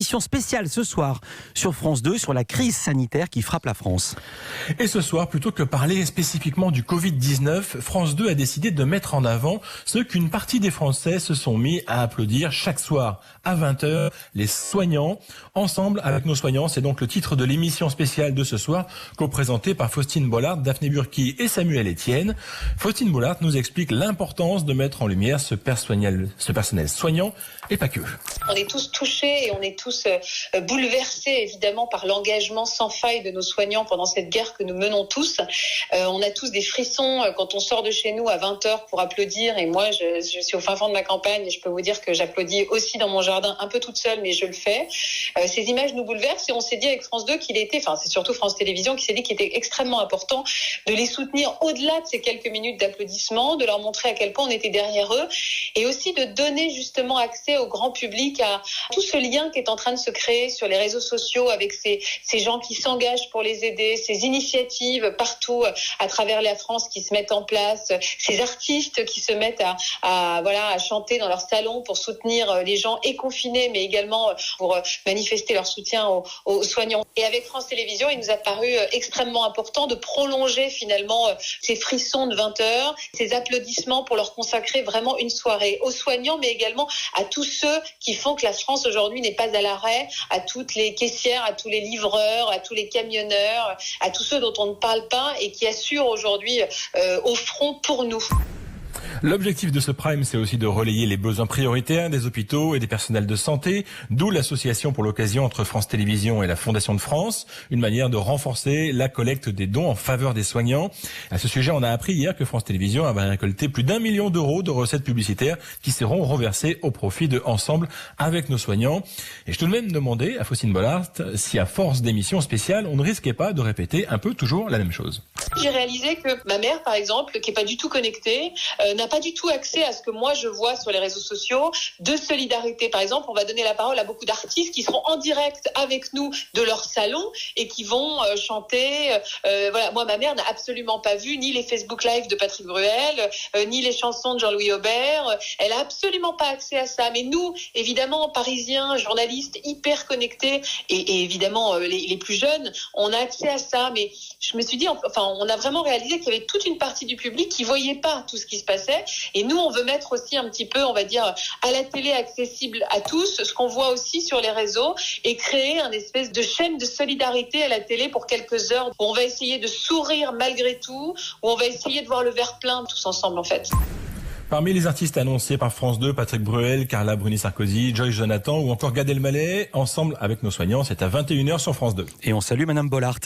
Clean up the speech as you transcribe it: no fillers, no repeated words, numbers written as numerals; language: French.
émission spéciale ce soir sur France 2 sur la crise sanitaire qui frappe la France. Et ce soir, plutôt que parler spécifiquement du Covid-19, France 2 a décidé de mettre en avant ce qu'une partie des Français se sont mis à applaudir chaque soir à 20h, les soignants. Ensemble avec nos soignants, c'est donc le titre de l'émission spéciale de ce soir, co-présentée par Faustine Bollard, Daphné Burki et Samuel Etienne. Faustine Bollard nous explique l'importance de mettre en lumière ce personnel soignant et pas que. On est tous touchés et on est tous bouleversés évidemment par l'engagement sans faille de nos soignants pendant cette guerre que nous menons tous. On a tous des frissons quand on sort de chez nous à 20h pour applaudir, et moi je suis au fin fond de ma campagne et je peux vous dire que j'applaudis aussi dans mon jardin un peu toute seule, mais je le fais. Ces images nous bouleversent et on s'est dit avec France 2 c'est surtout France Télévisions qui s'est dit qu'il était extrêmement important de les soutenir au-delà de ces quelques minutes d'applaudissements, de leur montrer à quel point on était derrière eux, et aussi de donner justement accès au grand public à tout ce lien qui est en train de se créer sur les réseaux sociaux avec ces gens qui s'engagent pour les aider, ces initiatives partout à travers la France qui se mettent en place, ces artistes qui se mettent à chanter dans leur salon pour soutenir les gens et confinés, mais également pour manifester leur soutien aux soignants. Et avec France Télévisions, il nous a paru extrêmement important de prolonger finalement ces frissons de 20h, ces applaudissements pour leur consacrer vraiment une soirée aux soignants, mais également à tous ceux qui font que la France aujourd'hui n'est pas à l'arrêt, à toutes les caissières, à tous les livreurs, à tous les camionneurs, à tous ceux dont on ne parle pas et qui assurent aujourd'hui au front pour nous. L'objectif de ce Prime, c'est aussi de relayer les besoins prioritaires des hôpitaux et des personnels de santé, d'où l'association pour l'occasion entre France Télévisions et la Fondation de France, une manière de renforcer la collecte des dons en faveur des soignants. À ce sujet, on a appris hier que France Télévisions avait récolté plus d'1 million d'euros de recettes publicitaires qui seront reversées au profit de Ensemble avec nos soignants. Et je te même demandé à Faustine Bollard si à force d'émissions spéciales, on ne risquait pas de répéter un peu toujours la même chose. J'ai réalisé que ma mère, par exemple, qui est pas du tout connectée, n'a pas du tout accès à ce que moi je vois sur les réseaux sociaux de solidarité. Par exemple, on va donner la parole à beaucoup d'artistes qui seront en direct avec nous de leur salon et qui vont chanter. Moi, ma mère n'a absolument pas vu ni les Facebook Live de Patrick Bruel, ni les chansons de Jean-Louis Aubert. Elle a absolument pas accès à ça. Mais nous, évidemment, Parisiens, journalistes hyper connectés et évidemment les plus jeunes, on a accès à ça. Mais je me suis dit, on a vraiment réalisé qu'il y avait toute une partie du public qui voyait pas tout ce qui se passait. Et nous, on veut mettre aussi un petit peu, on va dire, à la télé accessible à tous, ce qu'on voit aussi sur les réseaux, et créer un espèce de chaîne de solidarité à la télé pour quelques heures, où on va essayer de sourire malgré tout, où on va essayer de voir le verre plein tous ensemble, en fait. Parmi les artistes annoncés par France 2, Patrick Bruel, Carla Bruni-Sarkozy, Joyce Jonathan ou encore Gad Elmaleh, Ensemble avec nos soignants, c'est à 21h sur France 2. Et on salue Madame Bollard.